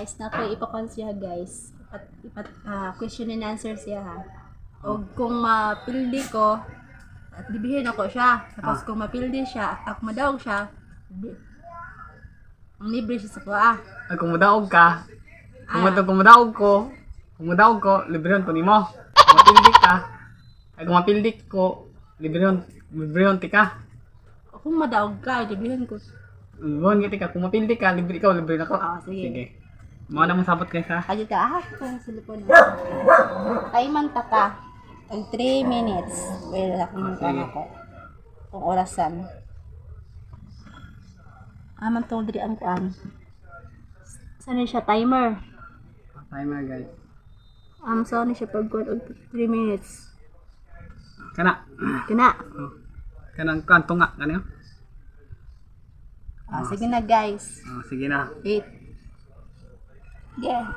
guys, na ko ipakon siya guys. Question and answer siya ha. O kung mapildi ko, at libihin ako siya. Tapos kung mapildi siya, at madaog siya, ang libre siya sa kuha. Ay, kung madaog ka, kung madaog ko, libreon po nimo. Kung mapildi ka, ay kung mapildi ko, libreon tika. Kung madaog ka, librihin ko. Libreon ka, kung mapildi ka, libre ikaw, libreon ako. Sige. Sige. Mga naman sabot kayo sa. Kaya ka, kung silipon na. Timan ta ka. Ang 3 minutes. Well, akong sige. ko. Kung orasan. Aman tong diri ang kuan. Saan siya timer? Timer guys. Saan siya pag kuan 3 minutes. Kana. Kana. Kanang kanto nga, kanyo. Sige na guys. Sige na. 8. Yeah.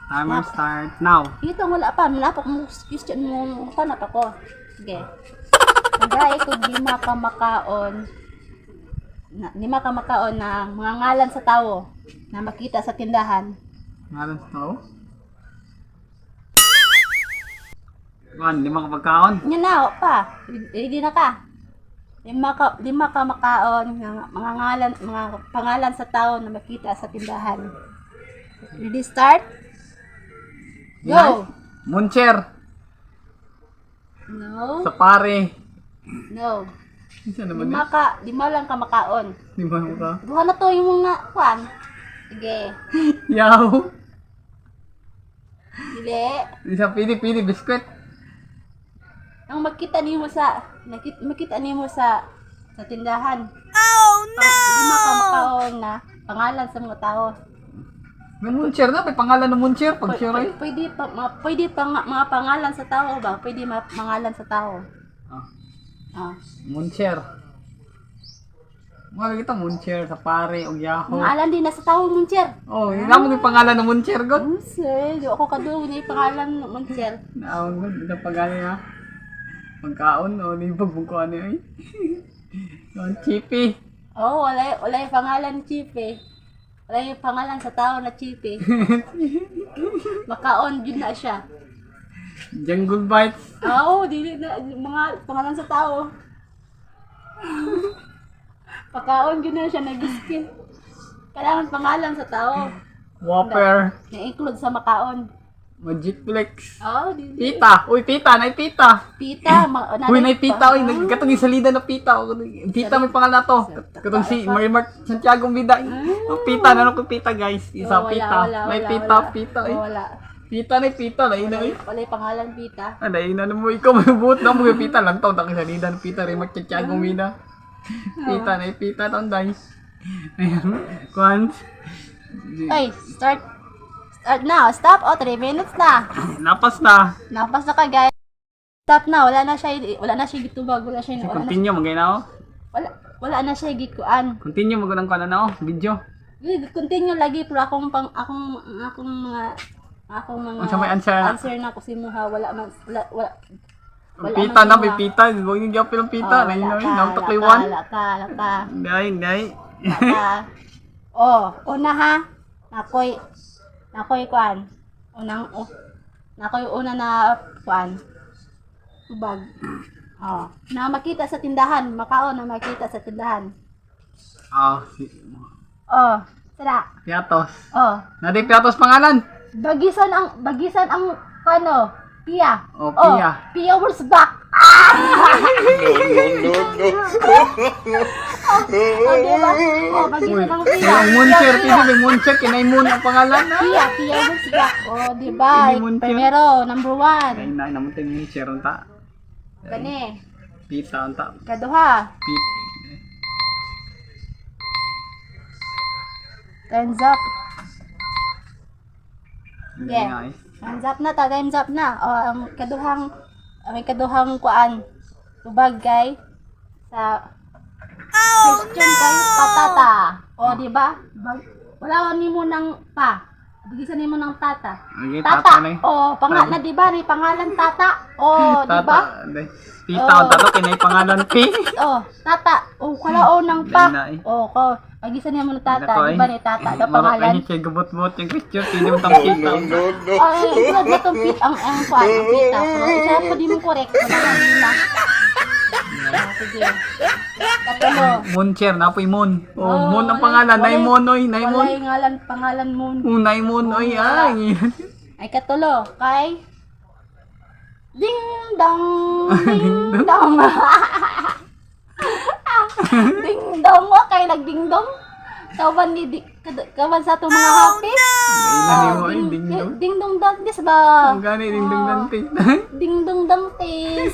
Timer start now. Ito wala pa. Malapok mo question mo. Tanap ako. Sige. Nagay ko lima ka makaon na mga ngalan sa tao na makita sa tindahan. Ngalan sa tao? Lima ka pagkaon? Yan na, pa. Ready na ka. Lima ka makaon ng mga pangalan sa tao na makita sa tindahan. Ready, start? Go! Muncher. No. Sapare. No. Isa naman yan. Lima lang ka makaon. Lima ka. Duha na to yung mga kwan. Sige. Yaw. Dili. Isa pili biskwit. Ang makita nimo sa tindahan. Oh no. Lima ka makaon na pangalan sa mga tao. May muncher na, may pangalan ng muncher pag sure ay. Pwede mga pangalan sa tao ba? Pwede pangalan sa tao. Muncher. Mga kita muncher, sapare, o yaho. Pangalan din na sa tao, Muncher. Oh, yun lang yung pangalan ng muncher god. Di ako kadugay na yung pangalan ng Muncher. Naawag god, ito pangalan ha. Pagkaon, o libag mong kuha niya ay. Yung chippy. Oh, wala yung pangalan ni Chipe. Wala yung pangalan sa tao na Chipe. Makaon yun na siya. Jungle bites. Dili na mga pangalan sa tao. Pagkaon yun na siya nag-skin. Kailangan pangalan sa tao. Whopper. Na-include sa makaon. Magicflex. Dili. Pita. Uy, pita. Nay pita. Pita. Uy, nay pita. Uy, nagkatong yung salida na pita. Pita may pangalan na to. Katong si Marimar Santiago Vida. Pita. Nanon ko pita, guys. Isa pita. May pita. Pita. Wala. Pita na pita. Naina eh. Wala yung pangalan Pita. Naina na mo. Ikaw may buot na mo. Pita lang to. Taki salida na pita. Marimar Santiago Vida. Pita na pita. Taon, guys. Ayan. Kwan. Ay, start now. Stop. 3 minutes na. Napas na. Napas na ka, guys. Stop na. Wala na siya gitubag. Continue. Magay na ako. Wala na siya gikuan. Continue. Magunang ka na ako. Video. Continue lagi pero akong mga Ang may answer na ko si Muha. Wala pita na, may pita. Huwag niyo gyapon ng pita. Namtakliwan. Laka. Hindi. Una ha. Nakoy kuan. Nakoy una na kuan. Tubag. Na makita sa tindahan. Makaon na makita sa tindahan. Tara. Piatos. Nadi Piatos pangalan. Bagisan ang ano? Pia. Pia. Pia was back. Diba? Bagisan ang Pia. Yung muncher, may muncher, kinay mo ang pangalan na. Pia was back. Diba? Primero, number 1. Ay, namunta yung muncher, unta. Gani. Pita, unta. Kaduha. Pita. Time's up. Yeah. Time's up na. Ang kaduhang kuan. Tubag kay sa question kay patata. Diba? Wala ni mo nang pa. Bigisan mo ng tata. Okay, Tata. tata na eh. Oh, na di ba? Ni pangalan tata. Oh, di ba? Tita, ang tato, kinay pangalan P. Oh, tata. Oh, kalaon ng pa. Dahil na eh. Oh, ko. Bigisan mo ng tata. Nako, Di ba ni tata? Da Marap pangalan. ay kay gubot-bot yung picture. Hindi mo tang kita. Ay, ito na itong pit ang kuan, ang pita. Pero isa pa di mo correct. Wala na nila. Sige. Katulo. Moncher, napoy Mon. Oh, Oh, Mon ang wala- pangalan. wala- Naimon, oy. Naimon. Wala yung pangalan mo. Naimon, oy. wala. Ay. Ay, katulo. Kay... Ding dong! Ding dong! Ding dong! Okay, nagding dong. Kawan ni kawan sa itong mga hapis. Ay, mo, ay. Ding dong. Ding dong dantes ba? Ang gani, ding dong dante. Ding dong dantes.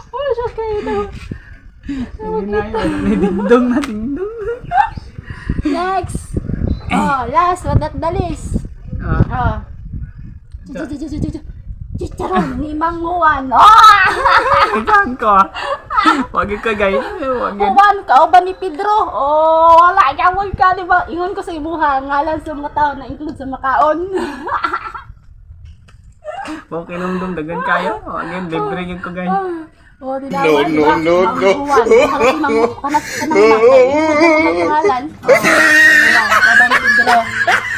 Ano siya kayo daw? Ding dong na, ding dong. Next! Oh, last but not the least. Ah. Oh. Chicharon ni Manguan. Oh! Ikan ko. Wag ka guys. Wag. Kuwan ka o ba ni Pedro? Oh, wala gawon ka, di ba? Ingon ko sa imuha, ngalan sa mga tao na include sa makaon. Okay nung dagan kayo. Again, libre yun ko guys. Oh, di dapat, no. Kanas ka naman. Ngalan. Oh, ayan, ka ba ni Pedro?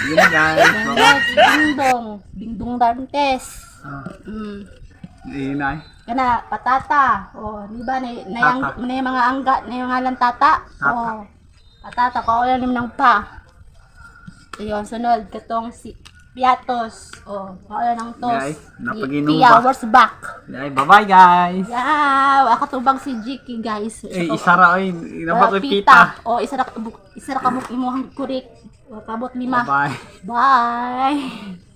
Yun na guys. Next, Dingdong. Dingdong Dantes. Yun na. Kana, patata. Oh, di ba, na yung mga angga, na yung ngalan tata. Oh, patata, kaulan naman ng pa. Ayun, sunod, katong si Piatos. Oh, kaulan ng tos. Guys, napaginuba. Hours back. Ay, bye-bye guys. Yeah, akatubang si Jiki, guys. Eh, isara oy. Inabak ko pita. Oh, isa ra kabuk imuhang kurik. Oh, kabot lima. Bye-bye. Bye.